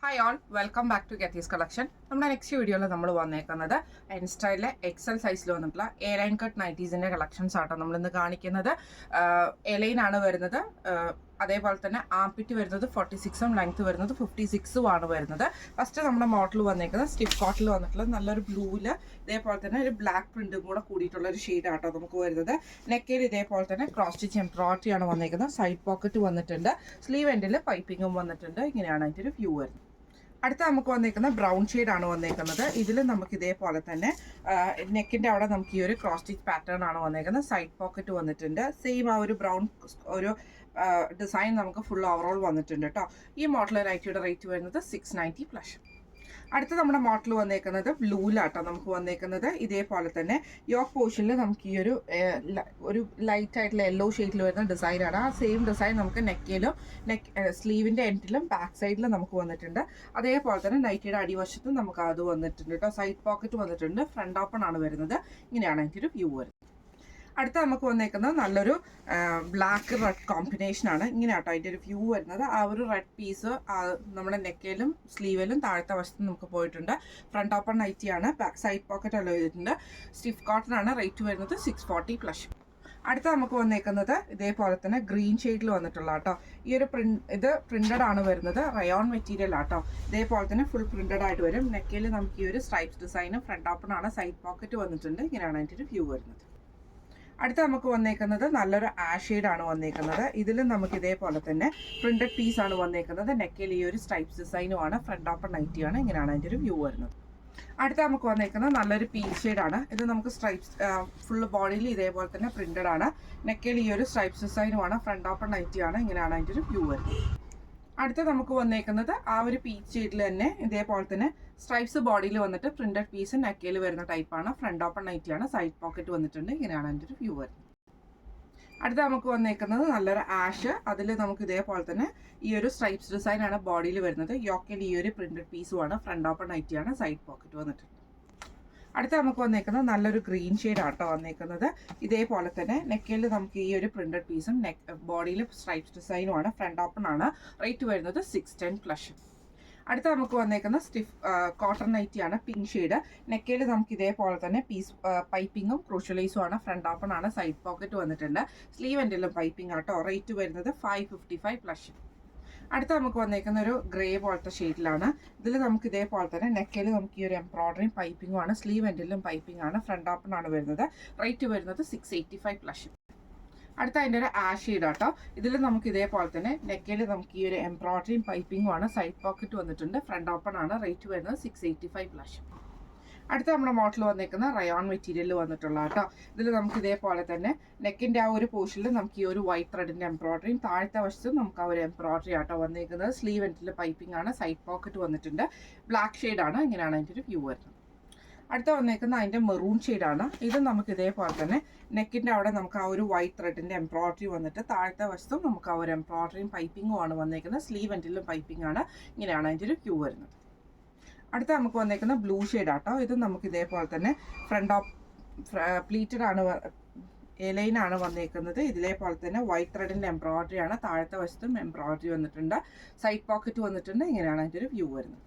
Hi all, welcome back to ഗെറ്റീസ് collection. നമ്മുടെ next വീഡിയോയിൽ നമ്മൾ വന്നേക്കുന്നത് എൻ സ്റ്റൈലിലെ എക്സൽ സൈസിൽ വന്നിട്ടുള്ള എ ലൈൻ കട്ട് നൈറ്റീസിൻ്റെ കളക്ഷൻസ് ആട്ടോ നമ്മളിന്ന് കാണിക്കുന്നത്. എ ലൈൻ ആണ് വരുന്നത്. അതേപോലെ തന്നെ ആംപിറ്റ് വരുന്നത് 46ഉം ലെങ്ത് വരുന്നത് 56ഉം ആണ് വരുന്നത്. ഫസ്റ്റ് നമ്മുടെ മോഡൽ വന്നേക്കുന്നത് സ്റ്റിഫ് കോട്ടിൽ വന്നിട്ടുള്ള നല്ലൊരു ബ്ലൂവിൽ ഇതേപോലെ തന്നെ ഒരു ബ്ലാക്ക് പ്രിന്റും കൂടെ കൂടിയിട്ടുള്ള ഒരു ഷെയ്ഡ് ആട്ടോ നമുക്ക് വരുന്നത്. നെക്കയിൽ ഇതേപോലെ തന്നെ ക്രോസ് സ്റ്റിച്ച് എംബ്രോയിഡറി ആണ് വന്നേക്കുന്നത്. സൈഡ് പോക്കറ്റ് വന്നിട്ടുണ്ട്. സ്ലീവ് എൻഡിൽ പൈപ്പിങ്ങും വന്നിട്ടുണ്ട്. ഇങ്ങനെയാണ് അതിൻ്റെ ഒരു വ്യൂ വരുന്നത്. അടുത്ത നമുക്ക് വന്നേക്കുന്ന ബ്രൗൺ ഷെയ്ഡാണ് വന്നേക്കുന്നത്. ഇതിൽ നമുക്ക് ഇതേപോലെ തന്നെ നെക്കിൻ്റെ അവിടെ നമുക്ക് ഈ ഒരു ക്രോസ് സ്റ്റിച്ച് പാറ്റേൺ ആണ് വന്നേക്കുന്നത്. സൈഡ് പോക്കറ്റ് വന്നിട്ടുണ്ട്. സെയിം ആ ഒരു ബ്രൗൺ ഒരു ഡിസൈൻ നമുക്ക് ഫുൾ ഓവറോൾ വന്നിട്ടുണ്ട് കേട്ടോ. ഈ മോഡൽ നൈറ്റിയുടെ റേറ്റ് വരുന്നത് 690 പ്ലസ്. അടുത്ത നമ്മുടെ മോഡൽ വന്നേക്കുന്നത് ബ്ലൂലാട്ടോ നമുക്ക് വന്നേക്കുന്നത്. ഇതേപോലെ തന്നെ യോക്ക് പോർഷനിൽ നമുക്ക് ഈ ഒരു ലൈറ്റ് ആയിട്ടുള്ള യെല്ലോ ഷെയ്ഡിൽ വരുന്ന ഡിസൈനാണ്. ആ സെയിം ഡിസൈൻ നമുക്ക് നെക്കിലും സ്ലീവിൻ്റെ എൻഡിലും ബാക്ക് സൈഡിലും നമുക്ക് വന്നിട്ടുണ്ട്. അതേപോലെ തന്നെ നൈറ്റിയുടെ അടിവശത്തും നമുക്ക് അത് വന്നിട്ടുണ്ട് കേട്ടോ. സൈഡ് പോക്കറ്റ് വന്നിട്ടുണ്ട്. ഫ്രണ്ട് ഓപ്പൺ ആണ് വരുന്നത്. ഇങ്ങനെയാണ് എനിക്ക് ഒരു വ്യൂ വരുന്നത്. അടുത്ത നമുക്ക് വന്നേക്കുന്നത് നല്ലൊരു ബ്ലാക്ക് റെഡ് കോമ്പിനേഷനാണ്. ഇങ്ങനെ ആട്ടോ അതിൻ്റെ ഒരു വ്യൂ വരുന്നത്. ആ ഒരു റെഡ് പീസ് നമ്മുടെ നെക്കയിലും സ്ലീവിലും താഴത്തെ വശത്തും നമുക്ക് പോയിട്ടുണ്ട്. ഫ്രണ്ട് ഓപ്പൺ നൈറ്റിയാണ്. ബാക്ക് സൈഡ് പോക്കറ്റ് എല്ലാം ചെയ്തിട്ടുണ്ട്. സ്റ്റിഫ് കോട്ടൺ ആണ്. റേറ്റ് വരുന്നത് 640 പ്ലസ്. അടുത്ത നമുക്ക് വന്നേക്കുന്നത് ഇതേപോലെ തന്നെ ഗ്രീൻ ഷെയ്ഡിൽ വന്നിട്ടുള്ള കേട്ടോ. ഈ ഒരു ഇത് പ്രിന്റഡ് ആണ് വരുന്നത്. റയോൺ മെറ്റീരിയൽ ആട്ടോ. ഇതേപോലെ തന്നെ ഫുൾ പ്രിന്റഡ് ആയിട്ട് വരും. നെക്കയിൽ നമുക്ക് ഈ ഒരു സ്ട്രൈപ്സ് ഡിസൈനും ഫ്രണ്ട് ഓപ്പൺ ആണ്. സൈഡ് പോക്കറ്റ് വന്നിട്ടുണ്ട്. ഇങ്ങനെയാണ് അതിൻ്റെ ഒരു വ്യൂ വരുന്നത്. അടുത്ത നമുക്ക് വന്നേക്കുന്നത് നല്ലൊരു ആഷ് ഷെയ്ഡാണ് വന്നേക്കുന്നത്. ഇതിലും നമുക്ക് ഇതേപോലെ തന്നെ പ്രിന്റഡ് പീസാണ് വന്നേക്കുന്നത്. നെക്കിൽ ഈ ഒരു സ്ട്രൈപ്സ് ഡിസൈനുമാണ്. ഫ്രണ്ട് ഓപ്പൺ നൈറ്റിയാണ്. ഇങ്ങനെയാണ് അതിൻ്റെ ഒരു വ്യൂ വരുന്നത്. അടുത്ത നമുക്ക് വന്നേക്കുന്നത് നല്ലൊരു പീച്ച് ഷെയ്ഡാണ്. ഇത് നമുക്ക് സ്ട്രൈപ്സ് ഫുൾ ബോഡിയിൽ ഇതേപോലെ തന്നെ പ്രിന്റഡ് ആണ്. നെക്കിൽ ഈ ഒരു സ്ട്രൈപ്സ് ഡിസൈനുമാണ്. ഫ്രണ്ട് ഓപ്പൺ നൈറ്റിയാണ്. ഇങ്ങനെയാണ് അതിൻ്റെ ഒരു വ്യൂ വരുന്നത്. അടുത്ത നമുക്ക് വന്നേക്കുന്നത് ആ ഒരു പീച്ച് ഷെയ്ഡിൽ തന്നെ ഇതേപോലെ തന്നെ സ്ട്രൈപ്സ് ബോഡിയിൽ വന്നിട്ട് പ്രിന്റഡ് പീസ് നെക്കയിൽ വരുന്ന ടൈപ്പാണ്. ഫ്രണ്ട് ഓപ്പൺ നൈറ്റിയാണ്. സൈഡ് പോക്കറ്റ് വന്നിട്ടുണ്ട്. ഇങ്ങനെയാണ് അതിൻ്റെ ഒരു വ്യൂ വരുന്നത്. അടുത്ത നമുക്ക് വന്നേക്കുന്നത് നല്ലൊരു ആഷ്. അതിൽ നമുക്ക് ഇതേപോലെ തന്നെ ഈ ഒരു സ്ട്രൈപ്സ് ഡിസൈനാണ് ബോഡിയിൽ വരുന്നത്. യോക്കിൽ ഈ ഒരു പ്രിന്റഡ് പീസുമാണ്. ഫ്രണ്ട് ഓപ്പൺ നൈറ്റിയാണ്. സൈഡ് പോക്കറ്റ് വന്നിട്ടുണ്ട്. അടുത്ത നമുക്ക് വന്നേക്കുന്നത് നല്ലൊരു ഗ്രീൻ ഷെയ്ഡ് ആട്ടോ വന്നേക്കുന്നത്. ഇതേപോലെ തന്നെ നെക്കിൽ നമുക്ക് ഈ ഒരു പ്രിന്റഡ് പീസും ബോഡിയിൽ സ്ട്രൈപ്സ് ഡിസൈനുമാണ്. ഫ്രണ്ട് ഓപ്പൺ ആണ്. റേറ്റ് വരുന്നത് 610 പ്ലസ്. അടുത്ത നമുക്ക് വന്നേക്കുന്ന സ്റ്റിഫ് കോട്ടൺ നൈറ്റിയാണ്. Pink shade. നെക്കിൽ നമുക്ക് ഇതേപോലെ തന്നെ പീസ് പൈപ്പിങ്ങും ക്രൂഷ്യലൈസും ആണ്. ഫ്രണ്ട് ഓപ്പൺ ആണ്. സൈഡ് പോക്കറ്റ് വന്നിട്ടുണ്ട്. സ്ലീവ് എൻഡിലും പൈപ്പിംഗ് ആട്ടോ. റേറ്റ് വരുന്നത് 555 പ്ലസ്. അടുത്ത നമുക്ക് വന്നേക്കുന്ന ഒരു ഗ്രേ പോലത്തെ ഷെയ്ഡിലാണ്. ഇതിൽ നമുക്ക് ഇതേപോലെ തന്നെ നെക്കിൽ നമുക്ക് ഈ ഒരു എംബ്രോയിഡറിയും പൈപ്പിങ്ങും ആണ്. സ്ലീവ് എൻഡിലും പൈപ്പിംഗ് ആണ്. ഫ്രണ്ട് ഓപ്പൺ ആണ് വരുന്നത്. റേറ്റ് വരുന്നത് 685 പ്ലസ്. അടുത്ത അതിൻ്റെ ഒരു ആഷ് ഷെയ്ഡ് ആട്ടോ. ഇതിൽ നമുക്ക് ഇതേപോലെ തന്നെ നെക്കിൽ നമുക്ക് ഈ ഒരു എംബ്രോയിഡറിയും പൈപ്പിങ്ങും ആണ്. സൈഡ് പോക്കറ്റ് വന്നിട്ടുണ്ട്. ഫ്രണ്ട് ഓപ്പൺ ആണ്. റേറ്റ് വരുന്നത് 685 പ്ലസ്. അടുത്ത നമ്മുടെ മോഡൽ വന്നേക്കുന്ന റയോൺ മെറ്റീരിയൽ വന്നിട്ടുള്ള കേട്ടോ. ഇതിൽ നമുക്ക് ഇതേപോലെ തന്നെ നെക്കിൻ്റെ ആ ഒരു പോർഷനിൽ നമുക്ക് ഈ ഒരു വൈറ്റ് ത്രെഡിൻ്റെ എംബ്രോയിഡറിയും താഴത്തെ വശത്തും നമുക്ക് ആ ഒരു എംബ്രോയിഡറി ആട്ടോ വന്നേക്കുന്നത്. സ്ലീവ് എൻഡിൽ പൈപ്പിംഗ് ആണ്. സൈഡ് പോക്കറ്റ് വന്നിട്ടുണ്ട്. ബ്ലാക്ക് ഷെയ്ഡാണ്. ഇങ്ങനെയാണ് അതിൻ്റെ ഒരു വ്യൂ വരുന്നത്. അടുത്ത വന്നേക്കുന്ന അതിൻ്റെ മെറൂൺ ഷെയ്ഡാണ്. ഇത് നമുക്ക് ഇതേപോലെ തന്നെ നെക്കിൻ്റെ അവിടെ നമുക്ക് ആ ഒരു വൈറ്റ് ത്രെഡിൻ്റെ എംബ്രോയിഡറി വന്നിട്ട് താഴത്തെ വശത്തും നമുക്ക് ആ ഒരു എംബ്രോയിഡറിയും പൈപ്പിങ്ങും ആണ് വന്നേക്കുന്നത്. സ്ലീവ് എൻഡിലും പൈപ്പിംഗ് ആണ്. ഇങ്ങനെയാണ് അതിൻ്റെ ഒരു വ്യൂ വരുന്നത്. അടുത്ത നമുക്ക് വന്നേക്കുന്ന ബ്ലൂ ഷെയ്ഡ് ആട്ടോ. ഇത് നമുക്ക് ഇതേപോലെ തന്നെ ഫ്രണ്ട് ഓഫ് പ്ലീറ്റഡ് ആണ്. എലൈൻ ആണ് വന്നേക്കുന്നത്. ഇതേപോലെ തന്നെ വൈറ്റ് ത്രെഡിൻ്റെ എംബ്രോയിഡറി ആണ്. താഴത്തെ വശത്തും എംബ്രോയിഡറി വന്നിട്ടുണ്ട്. സൈഡ് പോക്കറ്റ് വന്നിട്ടുണ്ട്. ഇങ്ങനെയാണ് അതിൻ്റെ ഒരു വ്യൂ വരുന്നത്.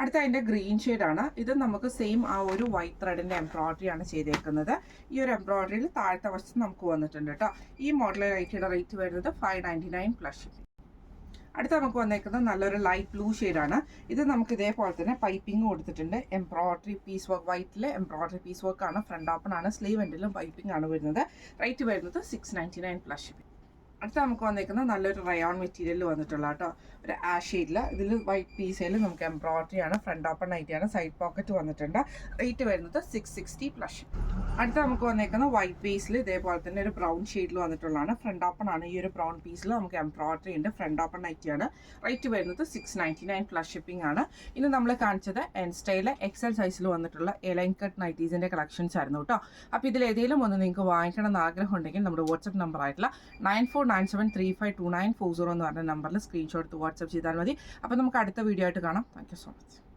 അടുത്ത അതിൻ്റെ ഗ്രീൻ ഷെയ്ഡാണ്. ഇത് നമുക്ക് സെയിം ആ ഒരു വൈറ്റ് ത്രെഡിൻ്റെ എംബ്രോയിഡറി ആണ് ചെയ്തേക്കുന്നത്. ഈ ഒരു എംബ്രോയിഡറിയിൽ താഴത്തെ വശത്ത് നമുക്ക് വന്നിട്ടുണ്ട് കേട്ടോ. ഈ മോഡൽ നൈറ്റിയുടെ റേറ്റ് വരുന്നത് 599 പ്ലസ്. അടുത്ത നമുക്ക് വന്നേക്കുന്നത് നല്ലൊരു ലൈറ്റ് ബ്ലൂ ഷെയ്ഡാണ്. ഇത് നമുക്ക് ഇതേപോലെ തന്നെ പൈപ്പിംഗ് കൊടുത്തിട്ടുണ്ട്. എംബ്രോയിഡറി പീസ് വർക്ക് വൈറ്റിലെ എംബ്രോയിഡറി പീസ് വർക്കാണ്. ഫ്രണ്ട് ഓപ്പൺ ആണ്. സ്ലീവ് എൻഡിലും പൈപ്പിംഗ് ആണ് വരുന്നത്. റേറ്റ് വരുന്നത് 699 പ്ലസ്. അടുത്ത നമുക്ക് വന്നേക്കുന്നത് നല്ലൊരു റയോൺ മെറ്റീരിയൽ വന്നിട്ടുള്ള കേട്ടോ. ഒരു ആഷ് ഷെയ്ഡിൽ ഇതിൽ വൈറ്റ് പീസിൽ നമുക്ക് എംബ്രോയിഡറി ആണ്. ഫ്രണ്ട് ഓപ്പൺ നൈറ്റിയാണ്. സൈഡ് പോക്കറ്റ് വന്നിട്ടുണ്ട്. റേറ്റ് വരുന്നത് 660 പ്ലസ്. അടുത്ത നമുക്ക് വന്നേക്കുന്ന വൈറ്റ് ബേസിൽ ഇതേപോലെ തന്നെ ഒരു ബ്രൗൺ ഷെയ്ഡിൽ വന്നിട്ടുള്ളതാണ്. ഫ്രണ്ട് ഓപ്പൺ ആണ്. ഈ ഒരു ബ്രൗൺ പീസിൽ നമുക്ക് എംബ്രോയിഡറി ഉണ്ട്. Front open നൈറ്റിയാണ്. റേറ്റ് വരുന്നത് 699 പ്ലസ് ഷിപ്പിംഗ് ആണ്. ഇന്ന് നമ്മൾ കാണിച്ചത് എൻ സ്റ്റൈലിലെ എക്സൽ സൈസിൽ വന്നിട്ടുള്ള എ ലൈൻ കട്ട് നൈറ്റീസിൻ്റെ കളക്ഷൻസ് ആയിരുന്നു കേട്ടോ. അപ്പോൾ ഇതിൽ ഏതെങ്കിലും ഒന്ന് നിങ്ങൾക്ക് വാങ്ങിക്കണം എന്ന് ആഗ്രഹം ഉണ്ടെങ്കിൽ നമ്മുടെ വാട്സപ്പ് നമ്പർ ആയിട്ടുള്ള 9497352940 എന്ന് പറഞ്ഞ നമ്പറിൽ സ്ക്രീൻഷോട്ട് വാട്സപ്പ് ചെയ്താൽ മതി. അപ്പോൾ നമുക്ക് അടുത്ത വീഡിയോ ആയിട്ട് കാണാം. Thank you so much.